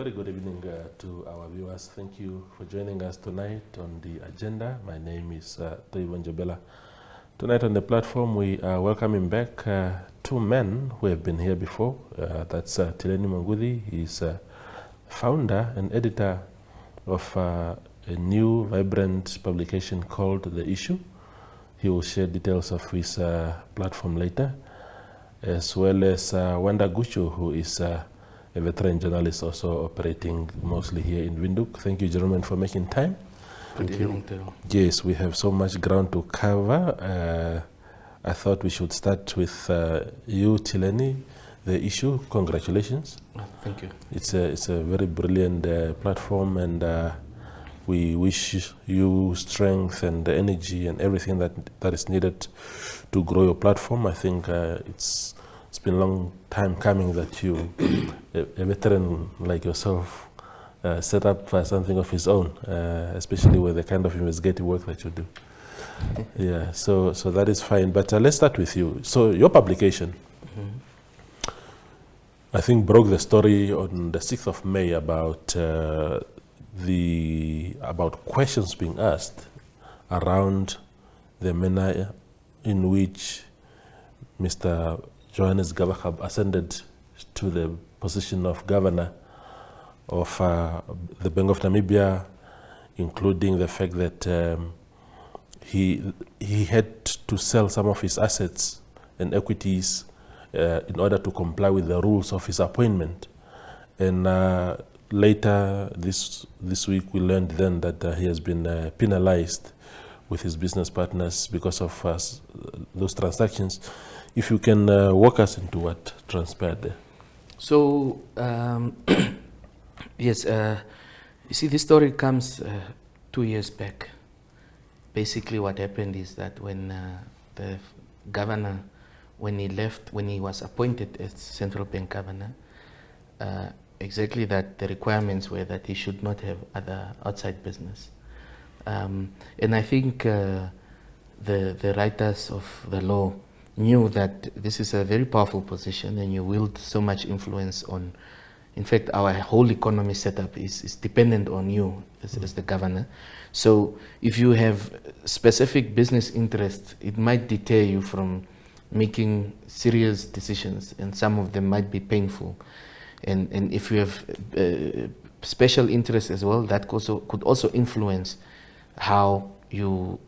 very good evening to our viewers. Thank you for joining us tonight on the agenda. My name is Toivon. Tonight on the platform, we are welcoming back two men who have been here before. That's Tileni Mongudhi. He's founder and editor of a new, vibrant publication called The Issue. He will share details of his platform later, as well as Wonder Guchu, who is a veteran journalist also operating mostly here in Windhoek. Thank you, gentlemen, for making time. Good evening. Yes, we have so much ground to cover. I thought we should start with you, Tileni, The Issue. Congratulations. Thank you. It's a very brilliant platform, and we wish you strength and energy and everything that is needed to grow your platform. I think it's been a long time coming that you, a veteran like yourself, set up something of his own, especially with the kind of investigative work that you do. Yeah, so that is fine. But let's start with you. So your publication, I think, broke the story on the 6th of May about about questions being asked around the manner in which Mr. Johannes Gaa ascended to the position of governor of the Bank of Namibia, including the fact that he had to sell some of his assets and equities in order to comply with the rules of his appointment. And later this week we learned then that he has been penalized with his business partners because of those transactions. If you can walk us into what transpired there. So, yes, you see, this story comes 2 years back. Basically what happened is that when the governor, when he was appointed as central bank governor, exactly that the requirements were that he should not have other outside business. And I think the writers of the law knew that this is a very powerful position and you wield so much influence on, in fact, our whole economy setup is dependent on you as the governor. So if you have specific business interests, it might deter you from making serious decisions, and some of them might be painful. And if you have special interests as well, that could also influence how you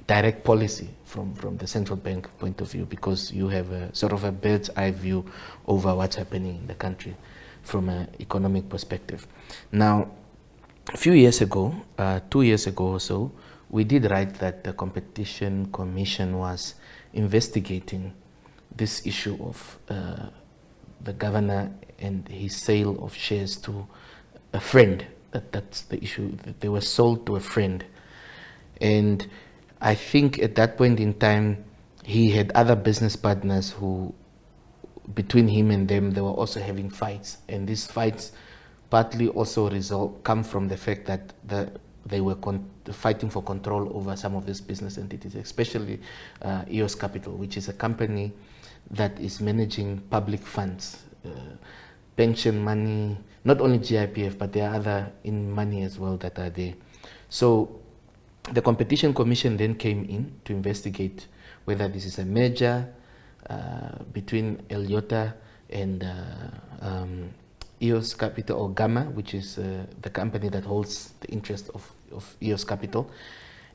direct policy from the central bank point of view, because you have a sort of a bird's eye view over what's happening in the country from an economic perspective. Now, a few years ago, 2 years ago or so, we did write that the Competition Commission was investigating this issue of the governor and his sale of shares to a friend. That's the issue, that they were sold to a friend. And I think at that point in time, he had other business partners who, between him and them, they were also having fights. And these fights partly also come from the fact that they were fighting for control over some of these business entities, especially EOS Capital, which is a company that is managing public funds, pension money, not only GIPF, but there are other money as well that are there. So the Competition Commission then came in to investigate whether this is a merger between Eliota and EOS Capital, or Gamma, which is the company that holds the interest of EOS Capital.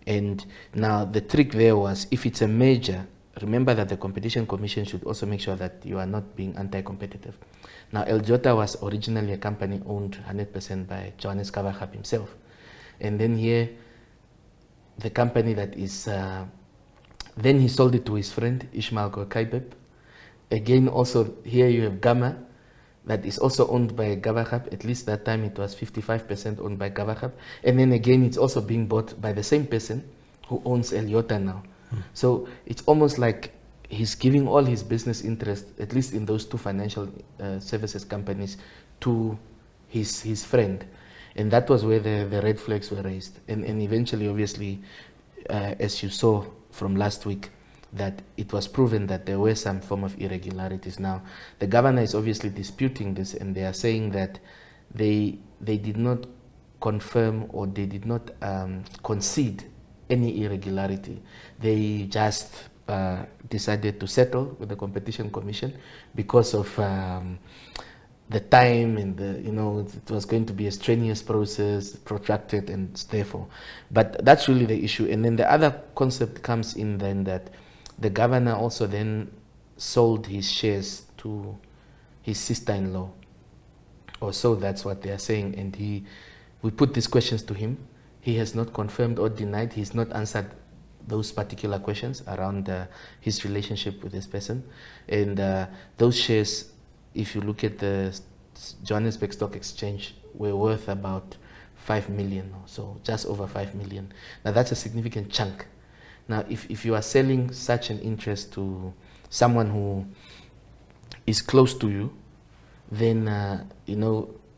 And now the trick there was, if it's a merger, remember that the Competition Commission should also make sure that you are not being anti-competitive. Now, Eliota was originally a company owned 100% by Johannes Gaa himself. And then here, the company that is, then he sold it to his friend, Ishmael Gokaibeb. Again, also here you have Gamma, that is also owned by Gawaxab. At least that time it was 55% owned by Gawaxab. And then again, it's also being bought by the same person who owns Eliota now. So it's almost like he's giving all his business interests, at least in those two financial services companies, to his friend. And that was where the red flags were raised. And eventually, obviously, as you saw from last week, that it was proven that there were some form of irregularities. Now, the governor is obviously disputing this, and they are saying that they they did not confirm or they did not concede any irregularity. They just decided to settle with the Competition Commission because of the time and it was going to be a strenuous process, protracted, and therefore. But that's really the issue. And then the other concept comes in then that the governor also then sold his shares to his sister-in-law, or so that's what they are saying. And we put these questions to him. He has not confirmed or denied. He's not answered those particular questions around his relationship with this person. And those shares, if you look at the Johannesburg Stock Exchange, were worth about 5 million or so, just over 5 million. Now that's a significant chunk. Now if you are selling such an interest to someone who is close to you, then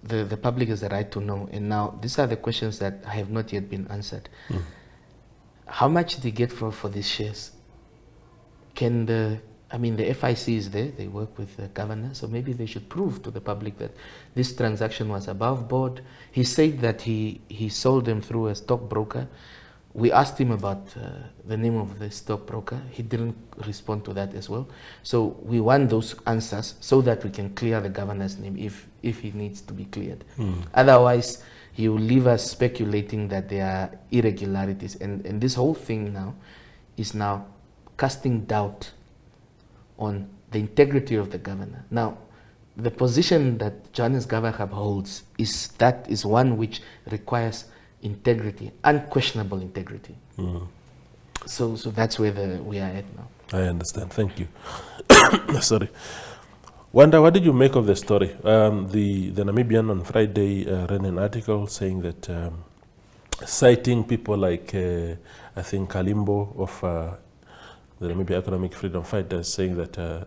the public has the right to know. And now these are the questions that have not yet been answered. How much did they get for these shares? The FIC is there, they work with the governor, so maybe they should prove to the public that this transaction was above board. He said that he sold them through a stockbroker. We asked him about the name of the stockbroker. He didn't respond to that as well. So we want those answers so that we can clear the governor's name if he needs to be cleared. Otherwise, he will leave us speculating that there are irregularities. And this whole thing now is now casting doubt on the integrity of the governor. Now, the position that Johannes Gawaxab holds is one which requires integrity, unquestionable integrity. So that's where we are at now. I understand. Thank you. Sorry. Wanda, what did you make of the story? The Namibian on Friday ran an article saying that, citing people like, I think, Kalimbo of the Namibia Economic Freedom Fighters, saying that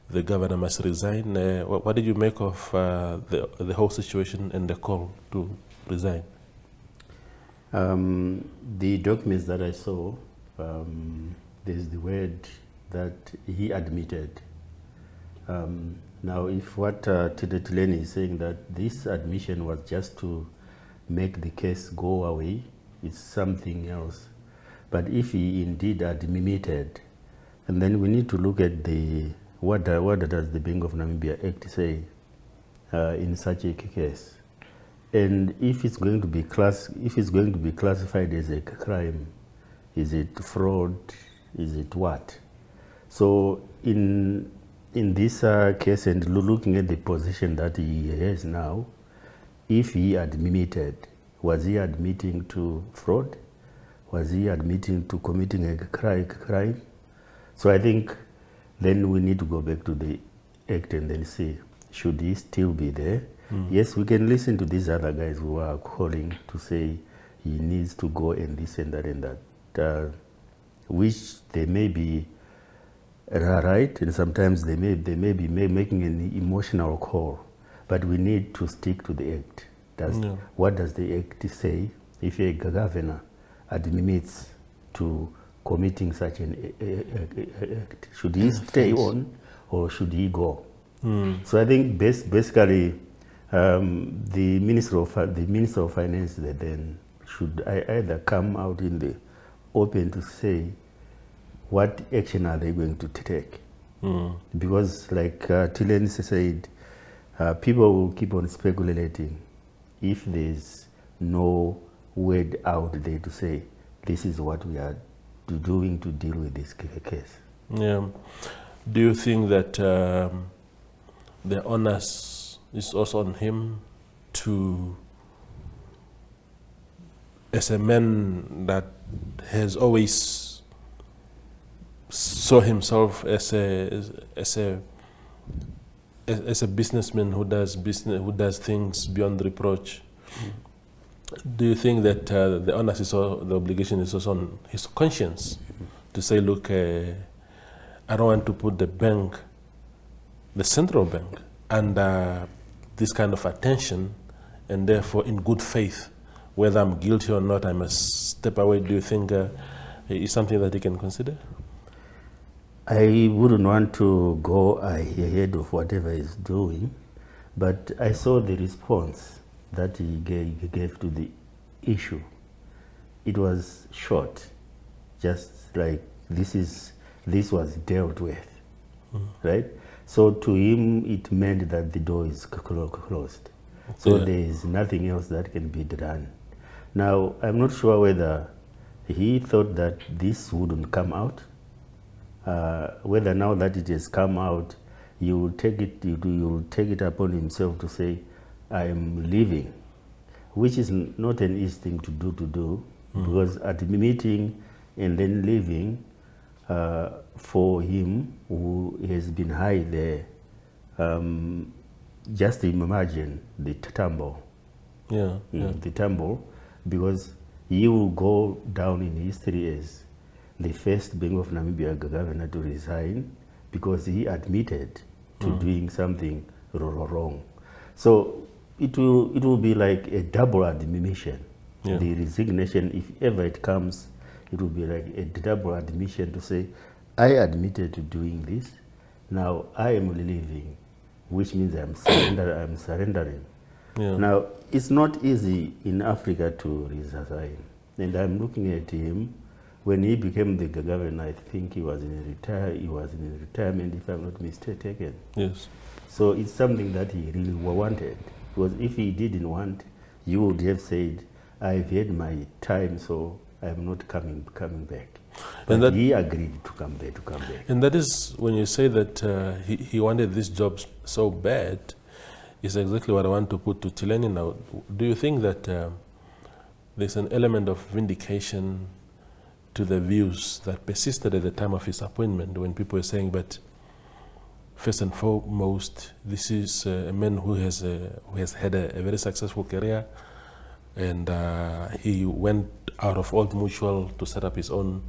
the governor must resign. What did you make of the whole situation and the call to resign? The documents that I saw, there's the word that he admitted. Now, if what Tileni is saying, that this admission was just to make the case go away, it's something else. But if he indeed admitted, and then we need to look at what does the Bank of Namibia Act say in such a case. And if it's going to be classified as a crime, is it fraud? Is it what? So in this case, and looking at the position that he has now, if he admitted, was he admitting to fraud? Was he admitting to committing a crime? So I think then we need to go back to the act and then see, should he still be there? Yes, we can listen to these other guys who are calling to say he needs to go and this and that and that, which they may be right, and sometimes they may be making an emotional call, but we need to stick to the act. What does the act say? If a governor admits to committing such an act, should he stay on or should he go? So I think basically the Minister of Finance then should either come out in the open to say what action are they going to take, because like Tileni said, people will keep on speculating if there's no word out there to say this is what we are doing to deal with this case. Yeah. Do you think that the onus is also on him to, as a man that has always saw himself as a businessman who does things beyond reproach? Do you think that the onus is also, the obligation is also on his conscience to say, look, I don't want to put the bank, the central bank, under this kind of attention, and therefore in good faith, whether I'm guilty or not, I must step away? Do you think is something that he can consider? I wouldn't want to go ahead of whatever he's doing, but I saw the response that he gave to the issue, it was short, just like this was dealt with, right? So to him, it meant that the door is closed. So Yeah. there is nothing else that can be done. Now, I'm not sure whether he thought that this wouldn't come out, whether now that it has come out, you will take it upon himself to say, I am leaving, which is not an easy thing to do, because at the meeting and then leaving, for him who has been high there, just imagine the tumble. Yeah. The tumble, because he will go down in history as the first Bank of Namibia governor to resign because he admitted to doing something wrong. So it will be like a double admission. Yeah. The resignation, if ever it comes, it will be like a double admission to say, I admitted to doing this, now I am leaving, which means I'm surrendering. Yeah. Now, it's not easy in Africa to resign. And I'm looking at him, when he became the governor, I think he was in retirement, if I'm not mistaken. Yes. So it's something that he really wanted. Because if he didn't want, you would have said, I've had my time, so I'm not coming back. But And that- he agreed to come back. And that is when you say that he wanted this job so bad, is exactly what I want to put to Tileni now. Do you think that there's an element of vindication to the views that persisted at the time of his appointment, when people were saying, but first and foremost, this is a man who has had a very successful career, and he went out of Old Mutual to set up his own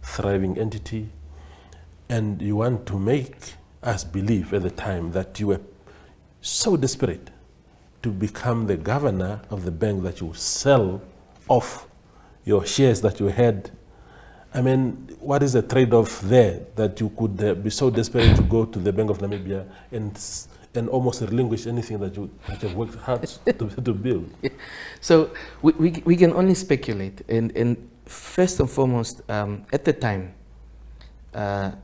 thriving entity, and you want to make us believe at the time that you were so desperate to become the governor of the bank that you sell off your shares that you had. I mean, what is the trade-off there, that you could be so desperate to go to the Bank of Namibia and almost relinquish anything that you have worked hard to build? So we can only speculate. And first and foremost, at the time, a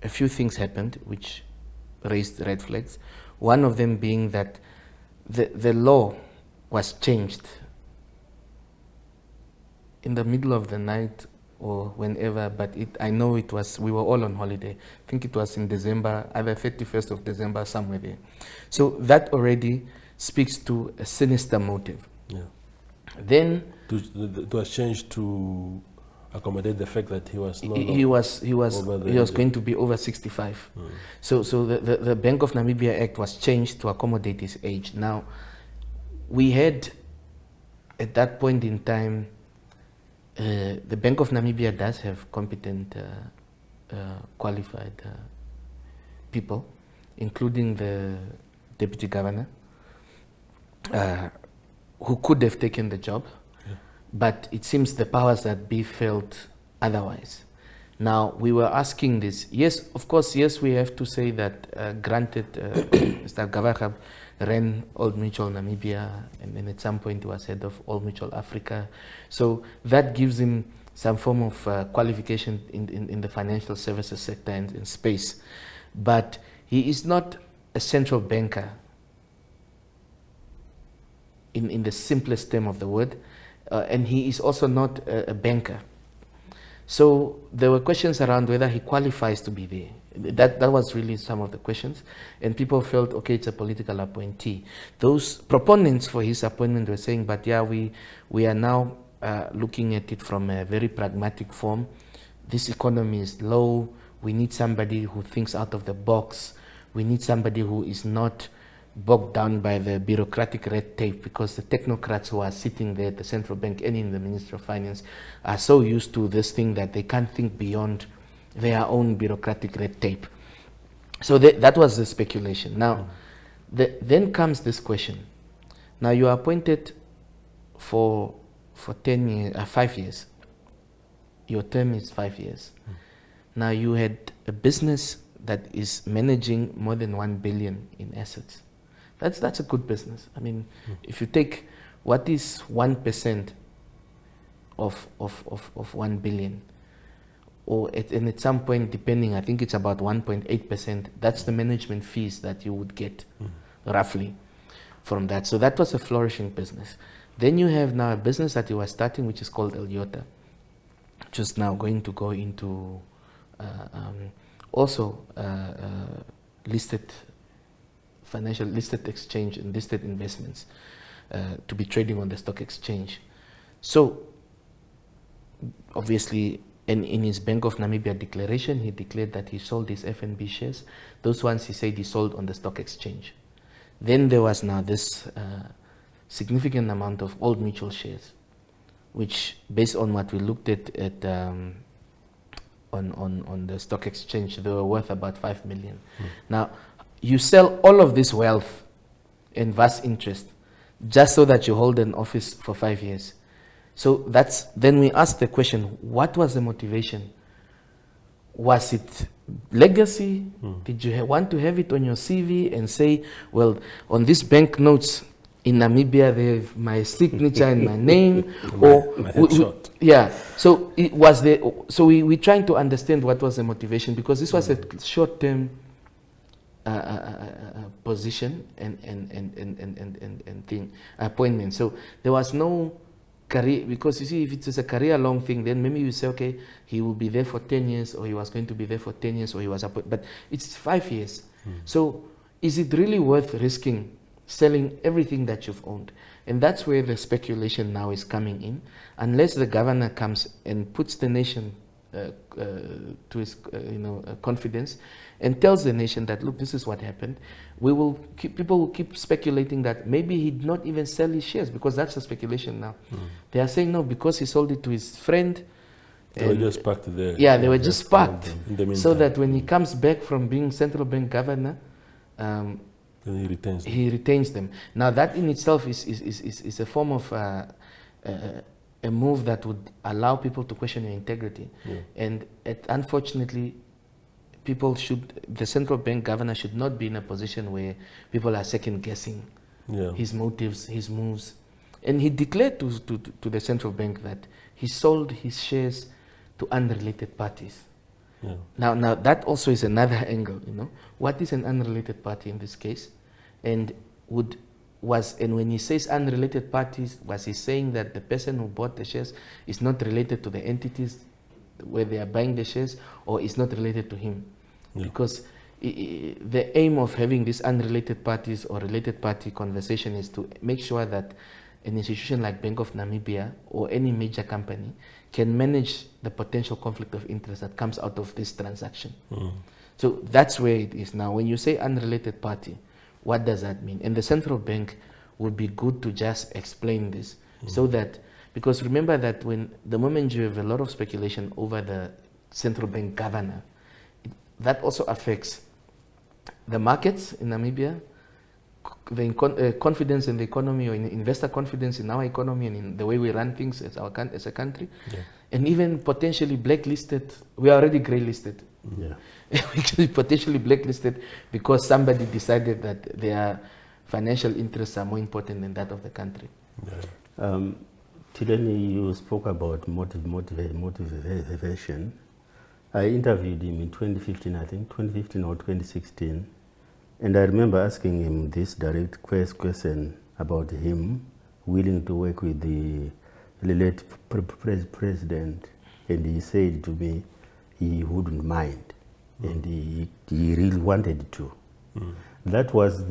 few things happened which raised red flags. One of them being that the law was changed in the middle of the night or whenever, but I know we were all on holiday. I think it was in December, either 31st of December, somewhere there. So that already speaks to a sinister motive. Yeah. Then it was changed to accommodate the fact that he was no he was age. going to be over 65. So the Bank of Namibia Act was changed to accommodate his age. Now, we had at that point in time, the Bank of Namibia does have competent, qualified people, including the deputy governor, who could have taken the job, but it seems the powers that be felt otherwise. Now, we were asking this. Yes, of course, yes, we have to say that, granted, Mr. Gawaxab ran Old Mutual Namibia, and then at some point he was head of Old Mutual Africa. So that gives him some form of qualification in the financial services sector and in space. But he is not a central banker in the simplest term of the word, and he is also not a banker. So there were questions around whether he qualifies to be there. That was really some of the questions, and people felt, okay, it's a political appointee. Those proponents for his appointment were saying, but yeah, we are now looking at it from a very pragmatic form. This economy is low. We need somebody who thinks out of the box. We need somebody who is not bogged down by the bureaucratic red tape, because the technocrats who are sitting there at the central bank and in the Ministry of Finance are so used to this thing that they can't think beyond their own bureaucratic red tape. So that was the speculation. Now, then comes this question. Now, you are appointed for 10 years, 5 years. Your term is 5 years. Now, you had a business that is managing more than 1 billion in assets. That's a good business. I mean, if you take what is 1% of 1 billion, and at some point, depending, I think it's about 1.8%, that's the management fees that you would get, roughly, from that. So that was a flourishing business. Then you have now a business that you are starting, which is called Eliota, which is now going to go into listed exchange and listed investments to be trading on the stock exchange. So obviously, in his Bank of Namibia declaration, he declared that he sold his FNB shares. Those ones he said he sold on the stock exchange. Then there was now this significant amount of old mutual shares, which, based on what we looked at on the stock exchange, they were worth about 5 million. Now, you sell all of this wealth and vast interest just so that you hold an office for 5 years. So then we ask the question, what was the motivation? Was it legacy? Did you want to have it on your CV and say, well, on these banknotes in Namibia, they have my signature and my name? So it was so we're trying to understand what was the motivation, because this was a short-term position and appointment. So there was no career, because you see, if it is a career-long thing, then maybe you say, okay, he will be there for 10 years, or he was going to be there for 10 years, or he was appointed. But it's 5 years. So is it really worth risking selling everything that you've owned? And that's where the speculation now is coming in. Unless the governor comes and puts the nation to his confidence and tells the nation that, look, this is what happened, people will keep speculating that maybe he did not even sell his shares, because that's the speculation now. They are saying no, because he sold it to his friend. They were just parked there. Yeah, they were just parked, in the meantime, so that when he comes back from being central bank governor, then he retains them. Now that in itself is a form of a move that would allow people to question your integrity. And unfortunately, the central bank governor should not be in a position where people are second guessing his motives, his moves. And he declared to the central bank that he sold his shares to unrelated parties. Now that also is another angle. What is an unrelated party in this case? And when he says unrelated parties, was he saying that the person who bought the shares is not related to the entities where they are buying the shares, or is not related to him? Because the aim of having this unrelated parties or related party conversation is to make sure that an institution like Bank of Namibia or any major company can manage the potential conflict of interest that comes out of this transaction. So that's where it is now. When you say unrelated party, what does that mean? And the central bank would be good to just explain this, so that, because remember that the moment you have a lot of speculation over the central bank governor, that also affects the markets in Namibia, the confidence in the economy, or in investor confidence in our economy and in the way we run things as a country, and even potentially blacklisted. We are already grey listed. We can be potentially blacklisted because somebody decided that their financial interests are more important than that of the country. Tileni, you spoke about motivation. I interviewed him in 2015, I think 2015 or 2016, and I remember asking him this direct question about him willing to work with the late president, and he said to me he wouldn't mind, and he really wanted to. That was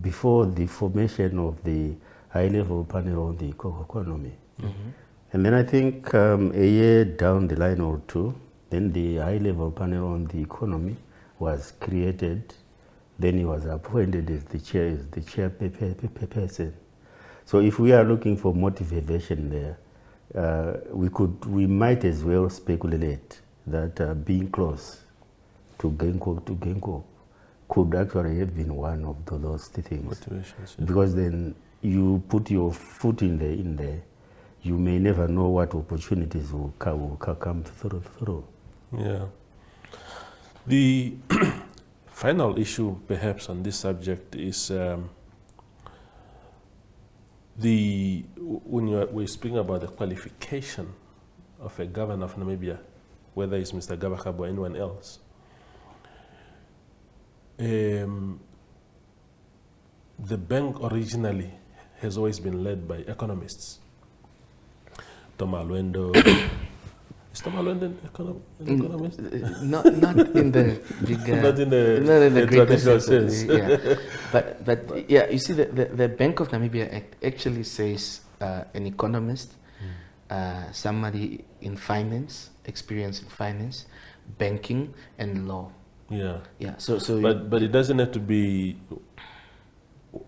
before the formation of the high-level panel on the economy. And then I think a year down the line or two, then the high-level panel on the economy was created. Then he was appointed as the chairperson. So if we are looking for motivation there, we might as well speculate that being close to Genko could actually have been one of those things. Because then you put your foot in there, you may never know what opportunities will come through. The final issue perhaps on this subject is when we're speaking about the qualification of a governor of Namibia, whether it's Mr. Gawaxab or anyone else, the bank originally has always been led by economists. Toma Alwendo. Is Toma Alwendo an economist? Not in the bigger, Not in the greater traditional sense. sense. Yeah. But yeah, you see, the Bank of Namibia actually says an economist, somebody in finance, experience in finance, banking, and law. Yeah. Yeah. So. But it doesn't have to be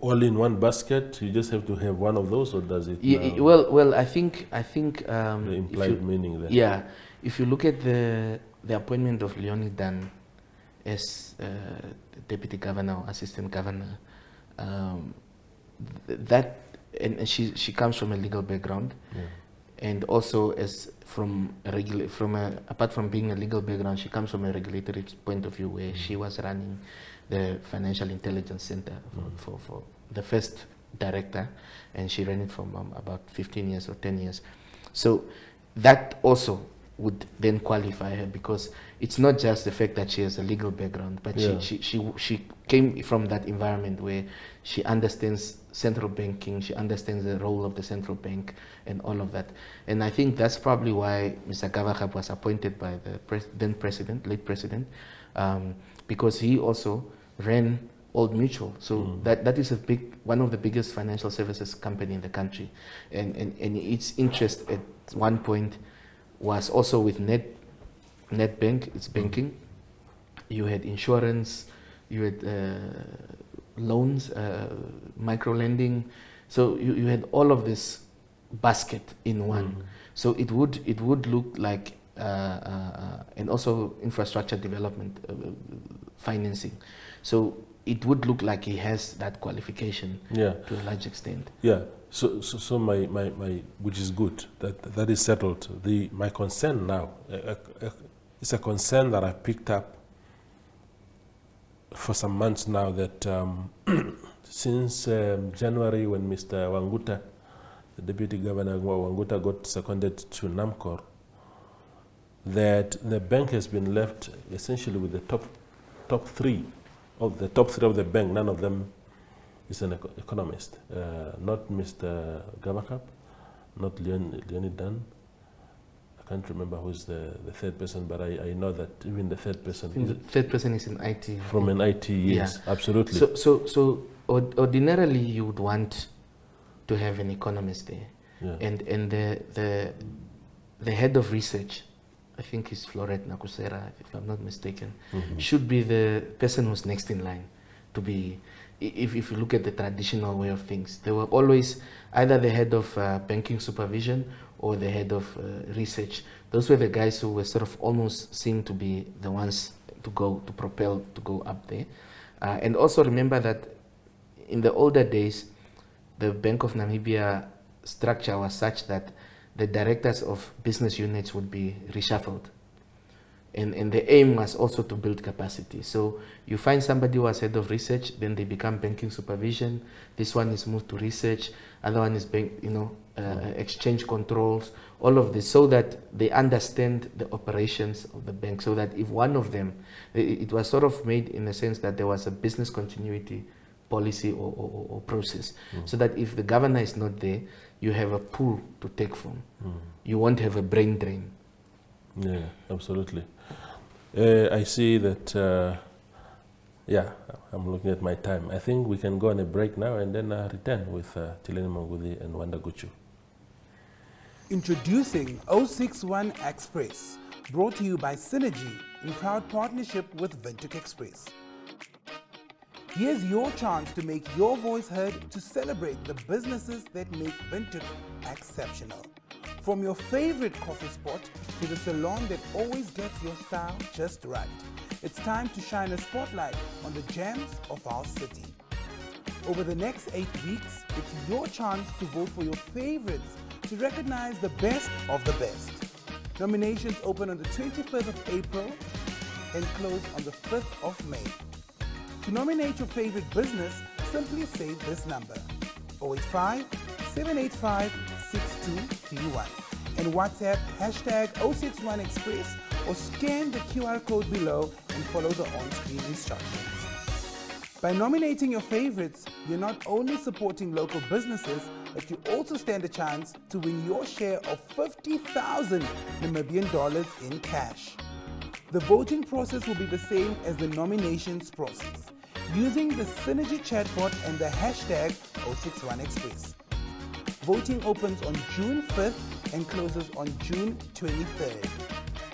all in one basket. You just have to have one of those, or does it? Well, I think the implied meaning there. Yeah, if you look at the appointment of Leonie Dan as deputy governor or assistant governor, that and she comes from a legal background, and also as apart from being a legal background, she comes from a regulatory point of view where she was running the Financial Intelligence Center for the first director, and she ran it from about 15 years or 10 years. So that also would then qualify her, because it's not just the fact that she has a legal background, but she came from that environment where she understands central banking, she understands the role of the central bank and all of that. And I think that's probably why Mr. Gawaxab was appointed by the then president, late president, because he also ran Old Mutual. So that is one of the biggest financial services company in the country. And its interest at one point was also with Nedbank, it's banking. You had insurance, you had loans, micro lending. So you had all of this basket in one. So it would look like, and also infrastructure development financing. So it would look like he has that qualification to a large extent. Yeah. So my which is good that is settled. My concern now, it's a concern that I picked up for some months now, that since January, when Mr. Wanguta, the deputy governor Wanguta, got seconded to NAMCOR, that the bank has been left essentially with the top three of the bank. None of them is an economist. Not Mr. Gawaxab, not Leonie Dan. I can't remember who's the third person, but I know that even the third person. The third person is in IT. From an IT, yes, absolutely. So ordinarily you would want to have an economist there, and the head of research, I think is Floret Nakusera, if I'm not mistaken, should be the person who's next in line to be. If you look at the traditional way of things, they were always either the head of banking supervision or the head of research. Those were the guys who were sort of almost seen to be the ones to go up there. And also remember that in the older days, the Bank of Namibia structure was such that the directors of business units would be reshuffled. And the aim was also to build capacity. So you find somebody who was head of research, then they become banking supervision. This one is moved to research. Other one is exchange controls. All of this, so that they understand the operations of the bank. So that if one of them, it was sort of made in a sense that there was a business continuity policy or process. So that if the governor is not there, you have a pool to take from. You won't have a brain drain. Yeah, absolutely. I see that, I'm looking at my time. I think we can go on a break now and then return with Tileni Mongudhi and Wonder Guchu. Introducing 061 Express, brought to you by Synergy in proud partnership with Windhoek Express. Here's your chance to make your voice heard, to celebrate the businesses that make Windhoek exceptional. From your favorite coffee spot to the salon that always gets your style just right, it's time to shine a spotlight on the gems of our city. Over the next 8 weeks, it's your chance to vote for your favorites, to recognize the best of the best. Nominations open on the 25th of April and close on the 5th of May. To nominate your favorite business, simply save this number: 085 785-6231 and WhatsApp hashtag 061Express or scan the QR code below and follow the on-screen instructions. By nominating your favorites, you're not only supporting local businesses, but you also stand a chance to win your share of 50,000 Namibian dollars in cash. The voting process will be the same as the nominations process, using the Synergy chatbot and the hashtag 061Express. Voting opens on June 5th and closes on June 23rd.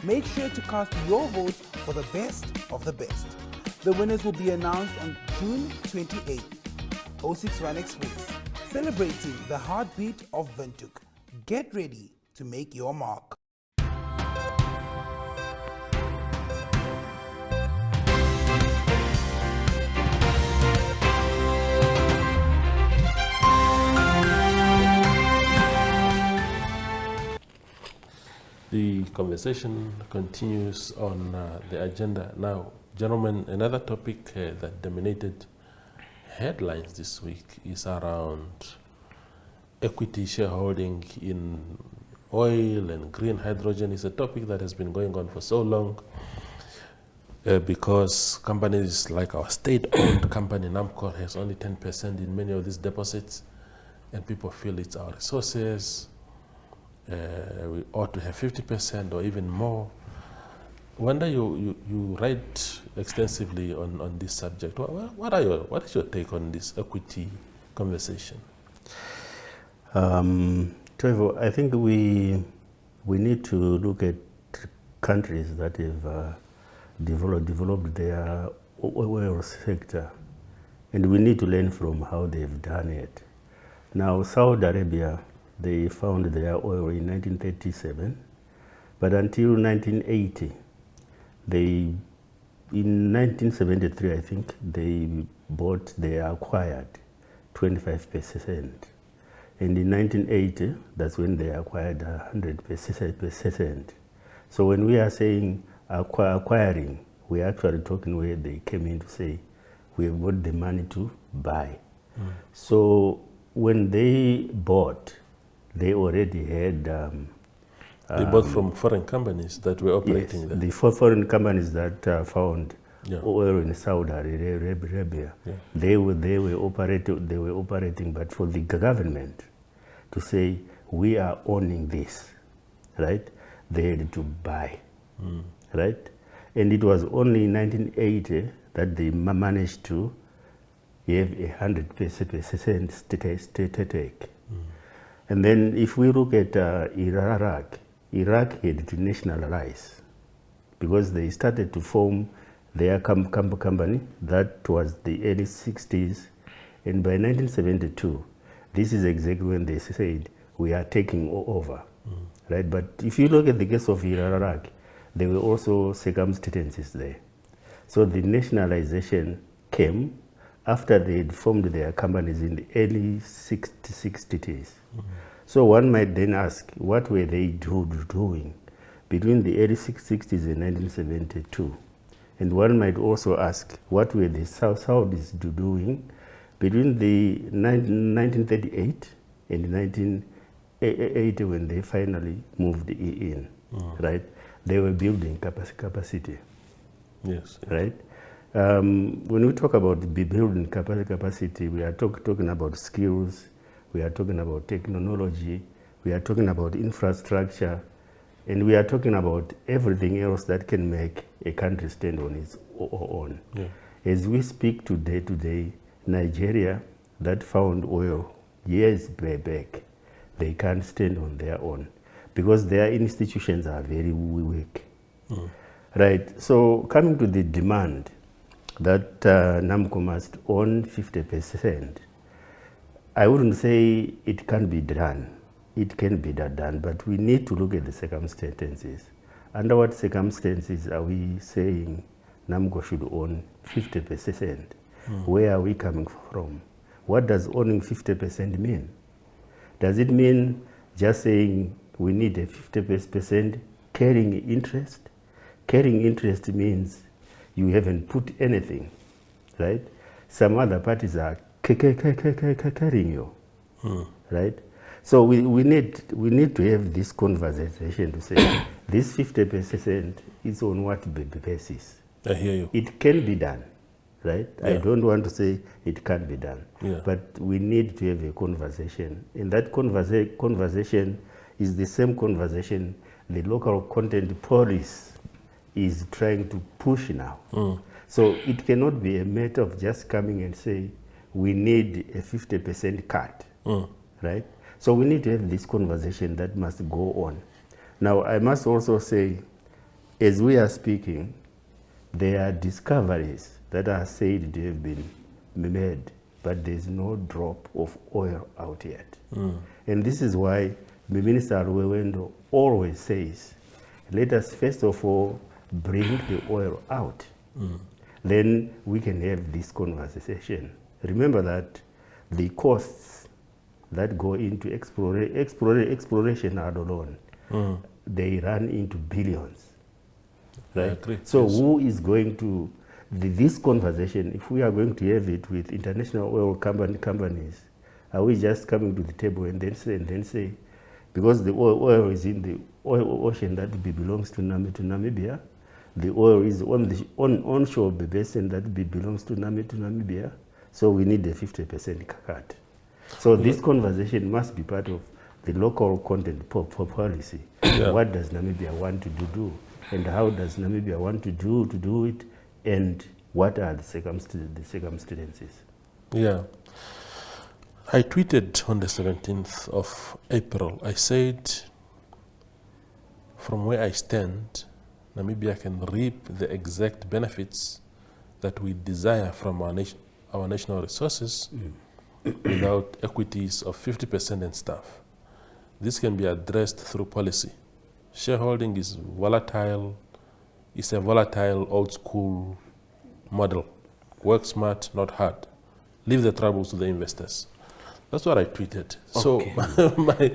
Make sure to cast your votes for the best of the best. The winners will be announced on June 28th. 061Express, celebrating the heartbeat of Windhoek. Get ready to make your mark. The conversation continues on the agenda now. Gentlemen, another topic that dominated headlines this week is around equity shareholding in oil and green hydrogen. Is a topic that has been going on for so long because companies like our state-owned company NAMCO has only 10% in many of these deposits, and people feel it's our resources. We ought to have 50% or even more. Wonder, you write extensively on this subject. What is your take on this equity conversation? Trevor, I think we need to look at countries that have developed their oil sector, and we need to learn from how they've done it. Now, Saudi Arabia, they found their oil in 1937, but until 1980, in 1973, I think, they acquired 25%. And in 1980, that's when they acquired 100%. So when we are saying acquiring, we're actually talking where they came in to say, we have got the money to buy. So when they bought, they already had... they bought from foreign companies that were operating there. The foreign companies that found oil in Saudi Arabia. Yeah. They were operating, but for the government to say, we are owning this, right? They had to buy, right? And it was only in 1980 that they managed to have 100% stake. And then if we look at Iraq had to nationalize because they started to form their company. That was the early 60s. And by 1972, this is exactly when they said, we are taking over, right? But if you look at the case of Iraq, there were also circumstances there. So the nationalization came after they had formed their companies in the early 60s. So one might then ask, what were they doing between the early 60s and 1972? And one might also ask, what were the Saudis doing between the 1938 and 1980 when they finally moved in, right? They were building capacity. Yes. Right? When we talk about building capacity, we are talking about skills, we are talking about technology, we are talking about infrastructure, and we are talking about everything else that can make a country stand on its own. Yeah. As we speak today, Nigeria, that found oil years back, they can't stand on their own because their institutions are very weak. Right? So coming to the demand that NAMCO must own 50%, I wouldn't say it can be done. It can be done, but we need to look at the circumstances. Under what circumstances are we saying NAMCO should own 50%? Where are we coming from? What does owning 50% mean? Does it mean just saying we need a 50% carrying interest? Carrying interest means you haven't put anything, right? Some other parties are carrying you, right? So we need to have this conversation to say this 50% is on what basis. I hear you. It can be done, right? Yeah. I don't want to say it can't be done, Yeah. but we need to have a conversation. And that conversation is the same conversation the local content police is trying to push now. So it cannot be a matter of just coming and say, we need a 50% cut, right? So we need to have this conversation that must go on. Now, I must also say, as we are speaking, there are discoveries that are said to have been made, but there's no drop of oil out yet. And this is why the Minister Alwewendo always says, let us first of all bring the oil out. Then we can have this conversation. Remember that the costs that go into exploration alone, they run into billions. Right? I agree. So Yes. who is going to, this conversation, if we are going to have it with international oil companies, are we just coming to the table and then say, because the oil is in the ocean that belongs to Namibia, the oil is on the onshore basin that belongs to Namibia, so we need a 50% cut. So this conversation must be part of the local content policy. Yeah. What does Namibia want to do, and how does Namibia want to do it, and what are the circumstances? Yeah. I tweeted on the 17th of April. I said, from where I stand, Namibia can reap the exact benefits that we desire from our national resources without equities of 50% and stuff. This can be addressed through policy. Shareholding is volatile. It's a volatile, old school model. Work smart, not hard. Leave the troubles to the investors. That's what I tweeted. Okay. So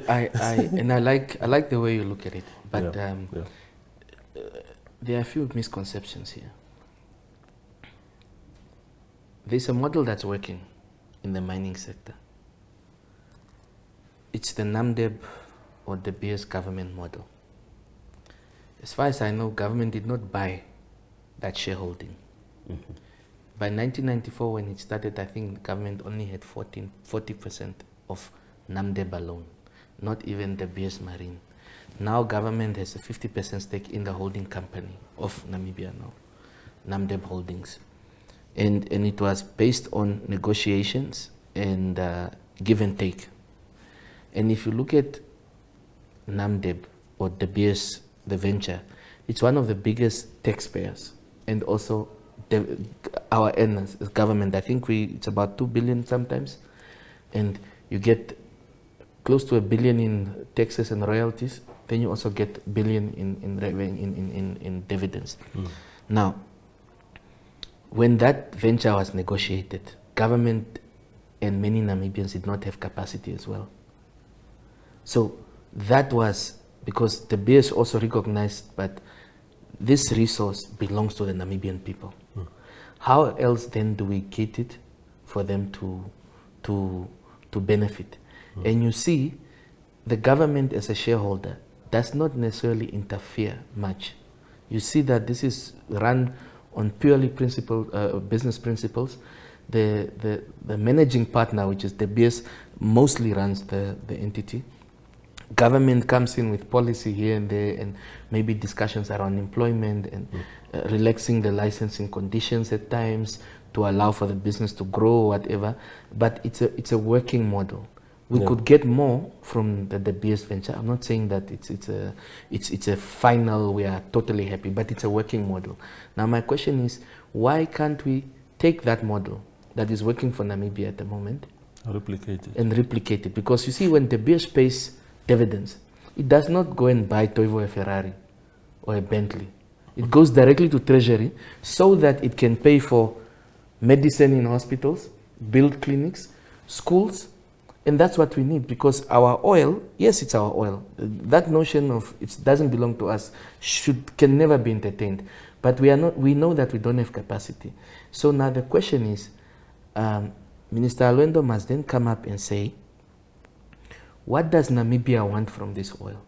I like the way you look at it, but yeah. there are a few misconceptions here. There's a model that's working in the mining sector. It's the Namdeb or the BS government model. As far as I know, government did not buy that shareholding. By 1994, when it started, I think the government only had 40% of Namdeb alone, not even the BS Marine. Now government has a 50% stake in the holding company of Namibia now, Namdeb Holdings. And it was based on negotiations and give and take. And if you look at Namdeb or the BS, the venture, it's one of the biggest taxpayers and also our earners as government. I think it's about 2 billion sometimes, and you get close to $1 billion in taxes and royalties. Then you also get $1 billion in dividends. Now, when that venture was negotiated, government and many Namibians did not have capacity as well. So that was because the BS also recognized that this resource belongs to the Namibian people. How else then do we get it for them to benefit? And you see, the government as a shareholder does not necessarily interfere much. You see that this is run on purely business principles. The managing partner, which is the BS, mostly runs the entity. Government comes in with policy here and there, and maybe discussions around employment and relaxing the licensing conditions at times to allow for the business to grow or whatever. But it's a working model. We could get more from the BS venture. I'm not saying that it's a final, we are totally happy, but it's a working model. Now my question is, why can't we take that model that is working for Namibia at the moment and replicate it? Because you see, when the BS pays dividends, it does not go and buy Toivo a Ferrari or a Bentley. It goes directly to Treasury so that it can pay for medicine in hospitals, build clinics, schools, and that's what we need, because our oil, yes, it's our oil. That notion of it doesn't belong to us can never be entertained. But we know that we don't have capacity. So now the question is, Minister Alwendo must then come up and say, what does Namibia want from this oil?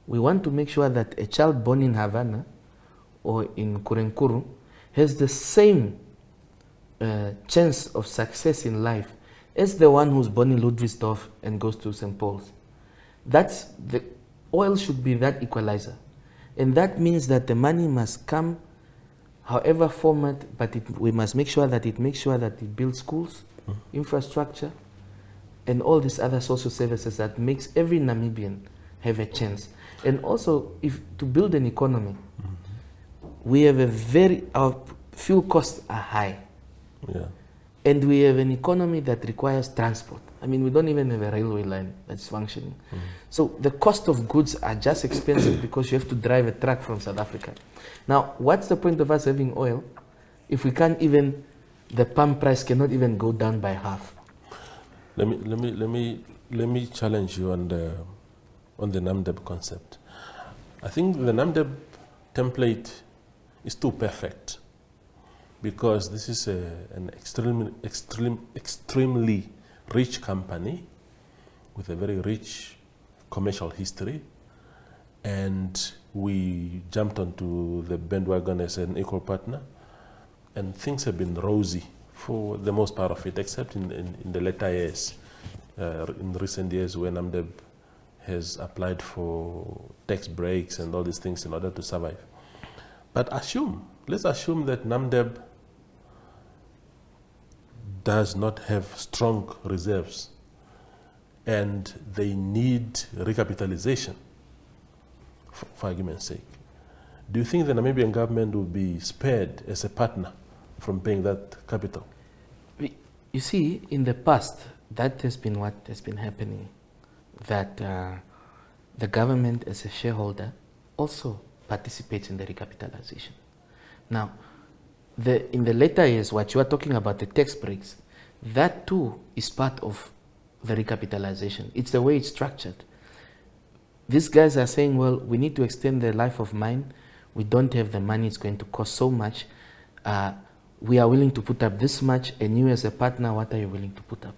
We want to make sure that a child born in Havana or in Kurenkuru has the same chance of success in life as the one who's born in Ludwigsdorf and goes to St. Paul's. That's the oil should be that equalizer. And that means that the money must come however format, but we must make sure that it builds schools, infrastructure, and all these other social services that makes every Namibian have a chance. And also, if to build an economy, we have our fuel costs are high. Yeah. And we have an economy that requires transport. I mean, we don't even have a railway line that's functioning. So the cost of goods are just expensive because you have to drive a truck from South Africa. Now, what's the point of us having oil if we can't even, the pump price cannot even go down by half? Let me challenge you on the Namdeb concept. I think the Namdeb template is too perfect, because this is an extremely rich company with a very rich commercial history, and we jumped onto the bandwagon as an equal partner, and things have been rosy for the most part of it, except in the later years, in recent years, when Namdeb has applied for tax breaks and all these things in order to survive. But let's assume that Namdeb does not have strong reserves and they need recapitalization, for argument's sake. Do you think the Namibian government will be spared as a partner from paying that capital? You see, in the past, that has been what has been happening, that the government as a shareholder also participates in the recapitalization. Now, in the later years, what you are talking about, the tax breaks, that too is part of the recapitalization. It's the way it's structured. These guys are saying, well, we need to extend the life of mine. We don't have the money, it's going to cost so much. We are willing to put up this much, and you as a partner, what are you willing to put up?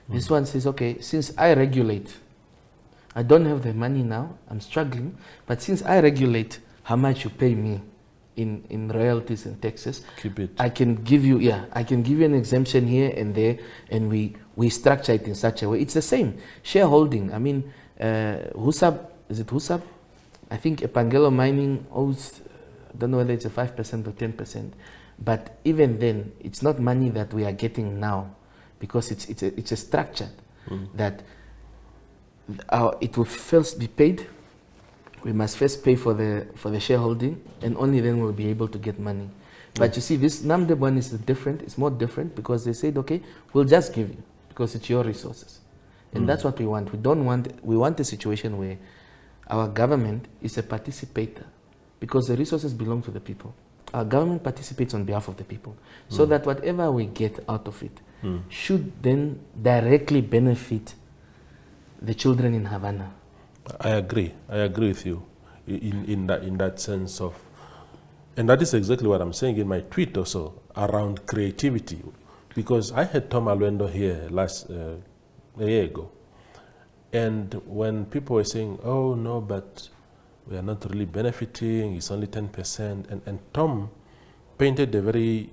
This one says, okay, since I regulate, I don't have the money now, I'm struggling, but since I regulate how much you pay me in royalties and taxes, keep it. I can give you an exemption here and there, and we structure it in such a way. It's the same. Shareholding, I mean, Husab, is it Husab? I think Epangelo Mining owes, I don't know whether it's a 5% or 10%, but even then, it's not money that we are getting now, because it's a structure that it will first be paid. We must first pay for the shareholding, and only then we'll be able to get money. But you see, this Namdeb one is different. It's more different because they said, okay, we'll just give you because it's your resources, and that's what we want. We want a situation where our government is a participator, because the resources belong to the people. Our government participates on behalf of the people, so that whatever we get out of it should then directly benefit the children in Havana. I agree with you in that sense of, and that is exactly what I'm saying in my tweet also around creativity, because I had Tom Alwendo here a year ago, and when people were saying, oh no, but we are not really benefiting, it's only 10%, and Tom painted a very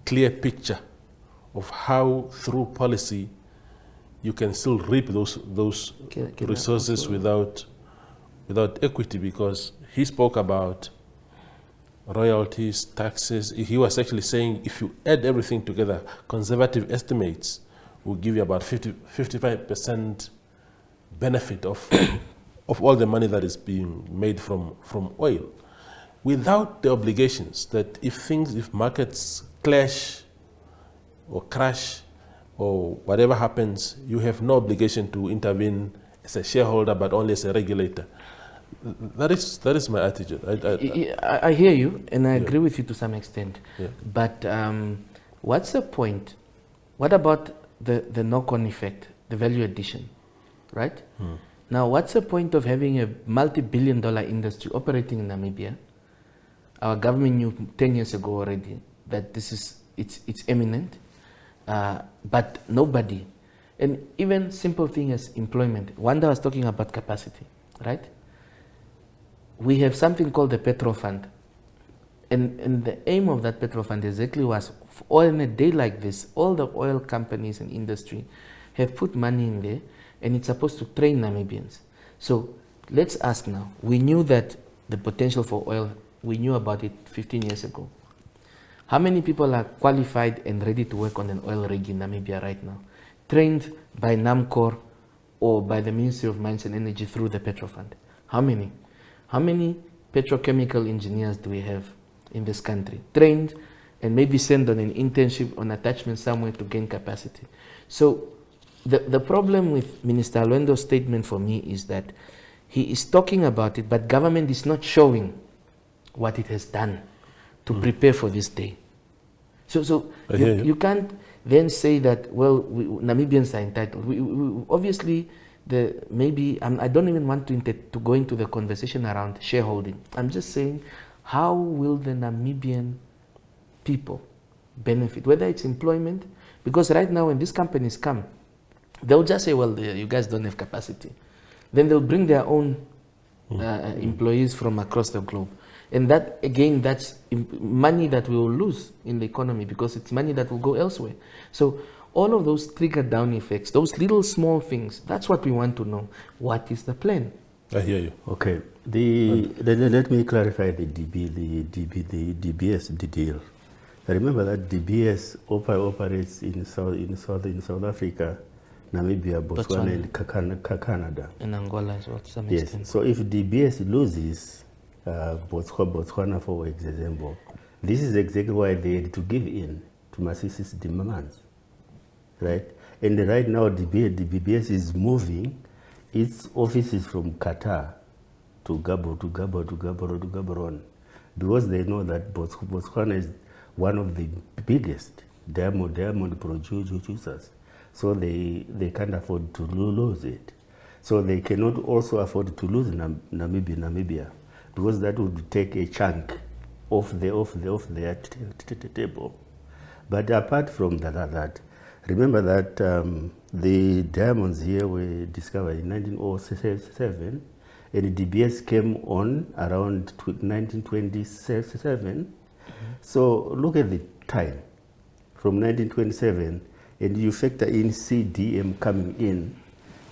clear picture of how through policy you can still reap those resources without equity, because he spoke about royalties, taxes. He was actually saying if you add everything together, conservative estimates will give you about 55% benefit of all the money that is being made from oil, without the obligations that if markets clash or crash or whatever happens, you have no obligation to intervene as a shareholder, but only as a regulator. That is my attitude. I hear you, and I agree with you to some extent. Yeah. But what's the point? What about the knock-on effect, the value addition, right? Now, what's the point of having a multi-billion-dollar industry operating in Namibia? Our government knew 10 years ago already that it's imminent. But nobody, And even simple thing as employment. Wanda was talking about capacity, right? We have something called the petrol fund. And the aim of that petrol fund exactly was, on a day like this, all the oil companies and industry have put money in there, and it's supposed to train Namibians. So let's ask now. We knew that the potential for oil, we knew about it 15 years ago. How many people are qualified and ready to work on an oil rig in Namibia right now? Trained by NAMCOR or by the Ministry of Mines and Energy through the petrol fund? How many? How many petrochemical engineers do we have in this country? Trained and maybe sent on an internship on attachment somewhere to gain capacity. So the problem with Minister Alwendo's statement for me is that he is talking about it, but government is not showing what it has done to prepare for this day. So you can't then say that, well, Namibians are entitled. We obviously, I don't even want to go into the conversation around shareholding. I'm just saying, how will the Namibian people benefit, whether it's employment? Because right now when these companies come, they'll just say, well, you guys don't have capacity. Then they'll bring their own employees from across the globe. And that, again, that's money that we will lose in the economy because it's money that will go elsewhere. So all of those trickle-down effects, those little small things, that's what we want to know. What is the plan? I hear you. Okay. Let me clarify the DBS deal. I remember that DBS operates in South Africa, Namibia, Botswana, and Canada. And Angola as well, to some yes. extent. So if DBS loses Botswana, for example, this is exactly why they had to give in to NaCC's demands, right? And right now, DBS is moving its offices from Qatar to Gaborone, because they know that Botswana is one of the biggest diamond producers. So they can't afford to lose it. So they cannot also afford to lose Namibia, because that would take a chunk off their table. But apart from that, remember that the diamonds here were discovered in 1907, and DBS came on around 1927. So look at the time from 1927, and you factor in CDM coming in,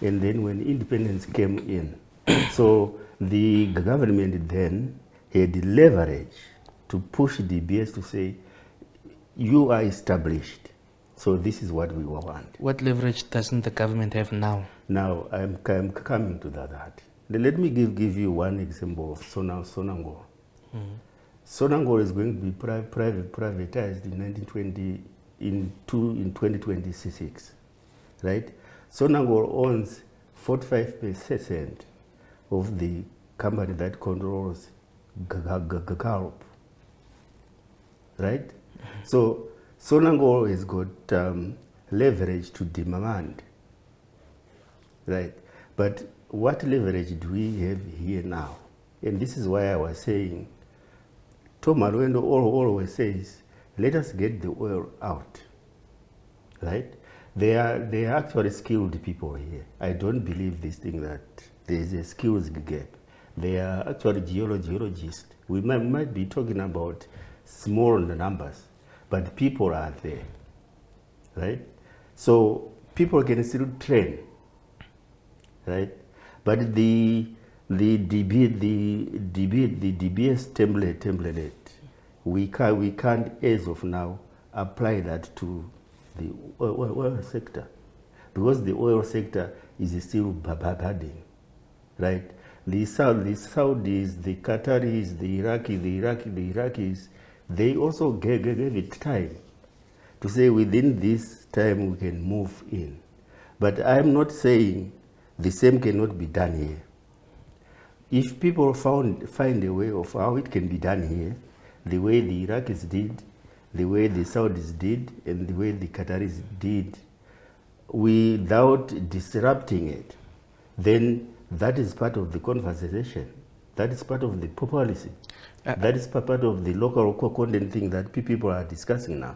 and then when independence came in, so the government then had leverage to push DBS to say, you are established, so this is what we want. What leverage doesn't the government have now? Now, I'm coming to that. Let me give you one example of Sonangol. Sonangol is going to be privatized in 2026, right? Sonangol owns 45% of the company that controls Gawaxab, right? So Sonangol has got leverage to demand, right? But what leverage do we have here now? And this is why I was saying, Tom Alwendo always says, let us get the oil out, right? They are actually skilled people here. I don't believe this thing that there is a skills gap. They are actually geologists. We might be talking about small numbers, but people are there, right? So people can still train, right? But the DBS template, we can't as of now apply that to the oil sector, because the oil sector is still budding, right? The Saudis, the Qataris, the Iraqis, they also gave it time to say within this time we can move in. But I'm not saying the same cannot be done here. If people find a way of how it can be done here, the way the Iraqis did, the way the Saudis did, and the way the Qataris did, without disrupting it, then that is part of the conversation. That is part of the policy. That is part of the local content thing that people are discussing now.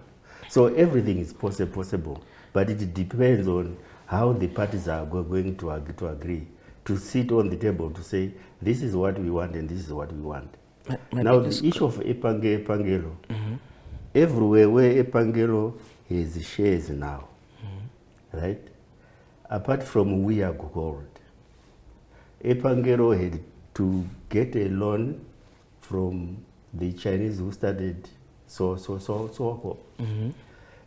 So everything is possible, but it depends on how the parties are going to agree to sit on the table to say, this is what we want and this is what we want. Now, the issue of Epangelo, everywhere where Epangelo has shares now, right? Apart from We Are Gold, Epangelo had to get a loan from the Chinese who started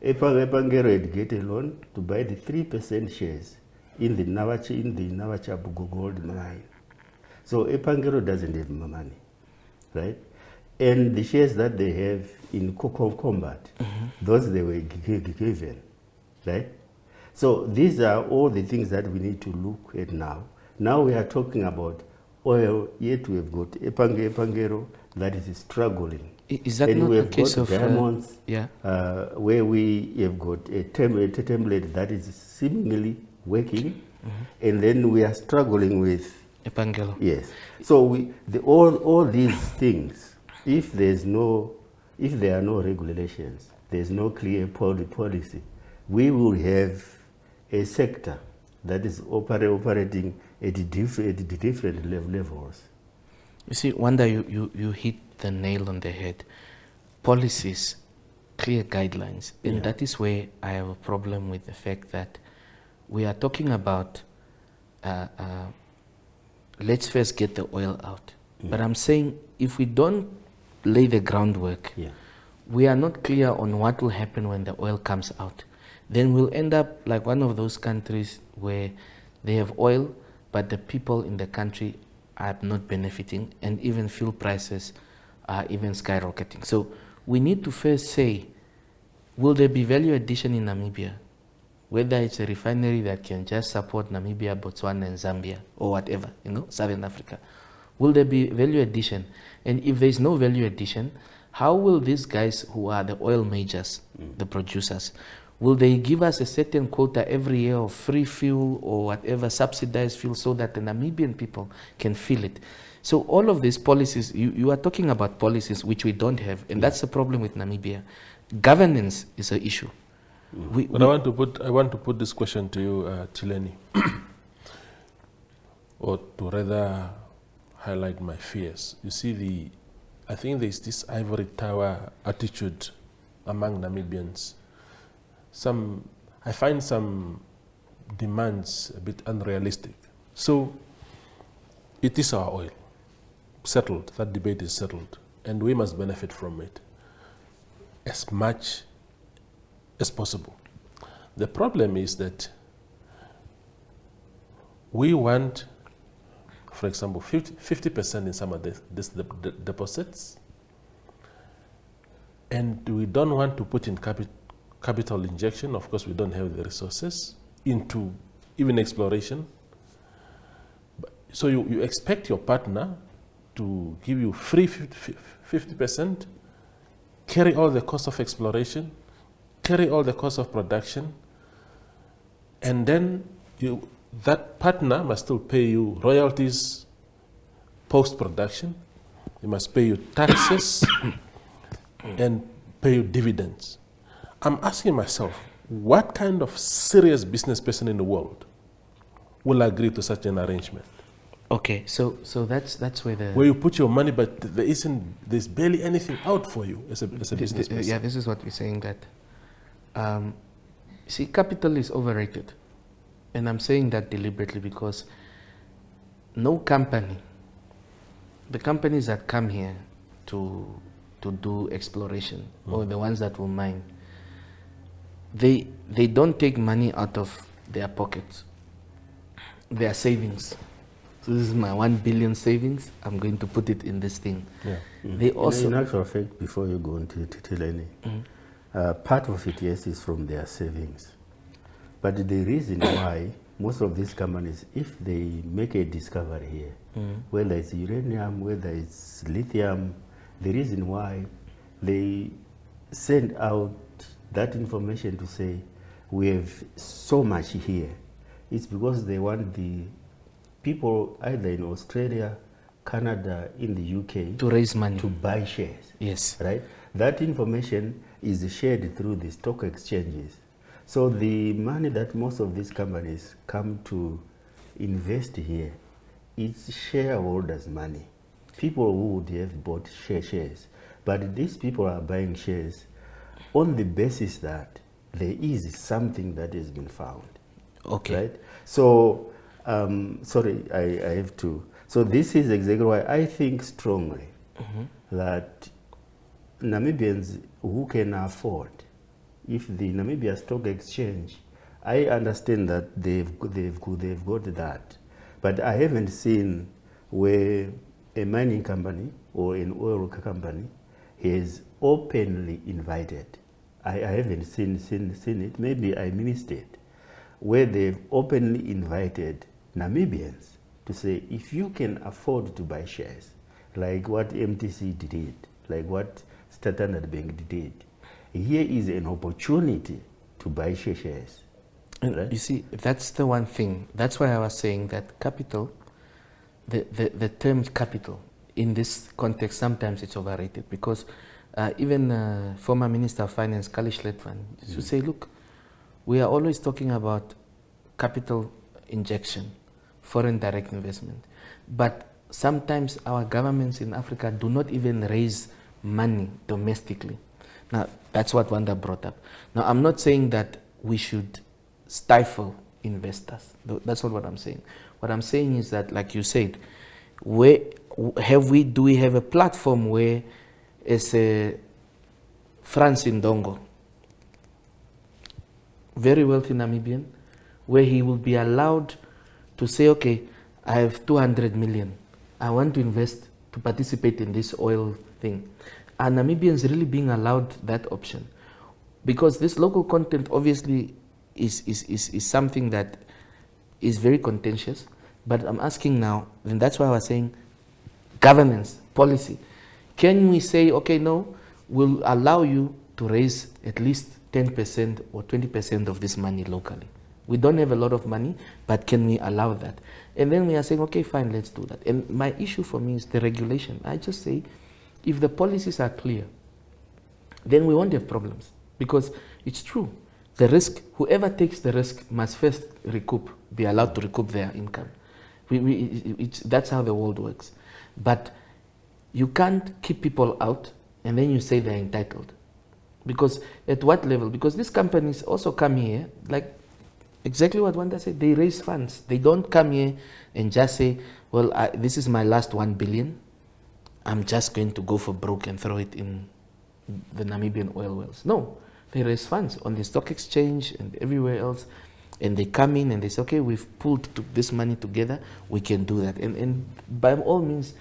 Epangelo had get a loan to buy the 3% shares in the Gawaxab gold mine. So Epangelo doesn't have money, right? And the shares that they have in Combat, those they were given, right? So these are all the things that we need to look at now. Now we are talking about oil, yet we have got Epangelo that is struggling. Is that and not we the have case got of diamonds, yeah? Where we have got a template that is seemingly working, and then we are struggling with Epangelo. Yes. So all these things, if there are no regulations, there's no clear policy, we will have a sector that is operating at different levels. You see, Wanda, you hit the nail on the head. Policies, clear guidelines, and that is where I have a problem with the fact that we are talking about let's first get the oil out. But I'm saying if we don't lay the groundwork, we are not clear on what will happen when the oil comes out. Then we'll end up like one of those countries where they have oil, but the people in the country are not benefiting, and even fuel prices are even skyrocketing. So we need to first say, will there be value addition in Namibia? Whether it's a refinery that can just support Namibia, Botswana, and Zambia, or whatever, Southern Africa. Will there be value addition? And if there's no value addition, how will these guys who are the oil majors, the producers, will they give us a certain quota every year of free fuel or whatever, subsidized fuel, so that the Namibian people can feel it? So all of these policies, you are talking about policies which we don't have, and that's the problem with Namibia. Governance is an issue. But I want to put this question to you, Tileni, or to rather highlight my fears. You see, I think there's this Ivory Tower attitude among Namibians. I find some demands a bit unrealistic. So it is our oil, settled. That debate is settled, and we must benefit from it as much as possible. The problem is that we want, for example, 50% in some of these deposits, and we don't want to put in capital injection. Of course, we don't have the resources into even exploration. So you expect your partner to give you free 50%, carry all the cost of exploration, carry all the cost of production, and then that partner must still pay you royalties post-production. He must pay you taxes and pay you dividends. I'm asking myself, what kind of serious business person in the world will agree to such an arrangement? Okay, so that's where you put your money, but there's barely anything out for you as a business person. Yeah, this is what we're saying, that see, capital is overrated, and I'm saying that deliberately because no company, the companies that come here to do exploration, or the ones that will mine, they don't take money out of their pockets, their savings. So this is my 1 billion savings, I'm going to put it in this thing. Yeah. They also, in actual fact, before you go into Tileni, part of it, yes, is from their savings. But the reason why most of these companies, if they make a discovery here, whether it's uranium, whether it's lithium, the reason why they send out that information to say, we have so much here, it's because they want the people either in Australia, Canada, in the UK to raise money, to buy shares. Yes. Right? That information is shared through the stock exchanges. So the money that most of these companies come to invest here, it's shareholders' money. People who would have bought shares. But these people are buying shares on the basis that there is something that has been found. Okay. Right? So, sorry, I have to. So this is exactly why I think strongly that Namibians who can afford, if the Namibia Stock Exchange, I understand that they've got that, but I haven't seen where a mining company or an oil company is openly invited. I haven't seen it. Maybe I missed it, where they've openly invited Namibians to say, if you can afford to buy shares, like what MTC did, like what Standard Bank did, here is an opportunity to buy shares. Right? You see, that's the one thing. That's why I was saying that capital, the term capital in this context, sometimes it's overrated, because even former Minister of Finance, Kalish Letvan, used to say, look, we are always talking about capital injection, foreign direct investment. But sometimes our governments in Africa do not even raise money domestically. Now, that's what Wanda brought up. Now, I'm not saying that we should stifle investors. That's not what I'm saying. What I'm saying is that, like you said, do we have a platform where, as a Franz Ndongo, very wealthy Namibian, where he will be allowed to say, okay, I have 200 million. I want to invest to participate in this oil thing. Are Namibians really being allowed that option? Because this local content obviously is something that is very contentious. But I'm asking now, and that's why I was saying governance, policy. Can we say, okay, no, we'll allow you to raise at least 10% or 20% of this money locally? We don't have a lot of money, but can we allow that? And then we are saying, okay, fine, let's do that. And my issue for me is the regulation. I just say, if the policies are clear, then we won't have problems. Because it's true, the risk, whoever takes the risk must first be allowed to recoup their income. That's how the world works. But you can't keep people out and then you say they're entitled. Because at what level? Because these companies also come here, like exactly what Wanda said, they raise funds. They don't come here and just say, well, this is my last 1 billion. I'm just going to go for broke and throw it in the Namibian oil wells. No, they raise funds on the stock exchange and everywhere else. And they come in and they say, okay, we've pulled this money together, we can do that. And by all means,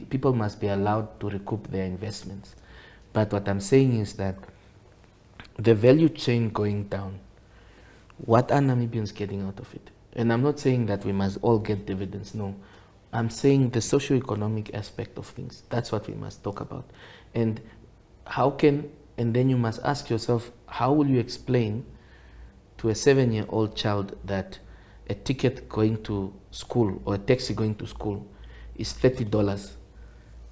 people must be allowed to recoup their investments. But what I'm saying is that the value chain going down, what are Namibians getting out of it? And I'm not saying that we must all get dividends, no. I'm saying the socio-economic aspect of things. That's what we must talk about. And and then you must ask yourself, how will you explain to a 7-year-old child that a ticket going to school or a taxi going to school is $30,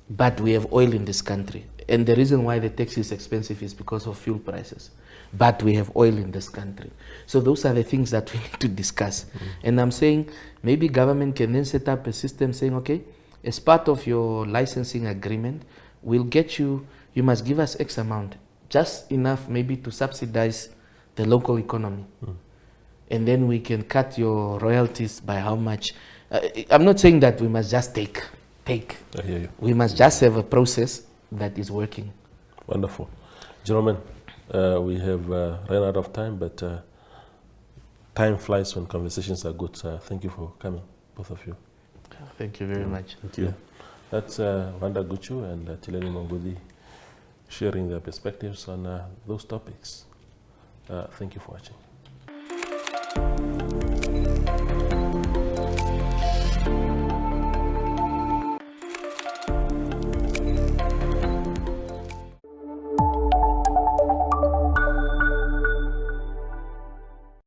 but we have oil in this country. And the reason why the taxi is expensive is because of fuel prices. But we have oil in this country. So those are the things that we need to discuss. And I'm saying maybe government can then set up a system saying, okay, as part of your licensing agreement, we'll get you must give us X amount, just enough maybe to subsidize the local economy. And then we can cut your royalties by how much. I'm not saying that we must just take. I hear you. We must just have a process that is working. Wonderful. Gentlemen, we have run out of time, but time flies when conversations are good. Thank you for coming, both of you. Thank you very much. Thank you. Yeah. That's Wonder Guchu and Tileni Mongudhi sharing their perspectives on those topics. Thank you for watching.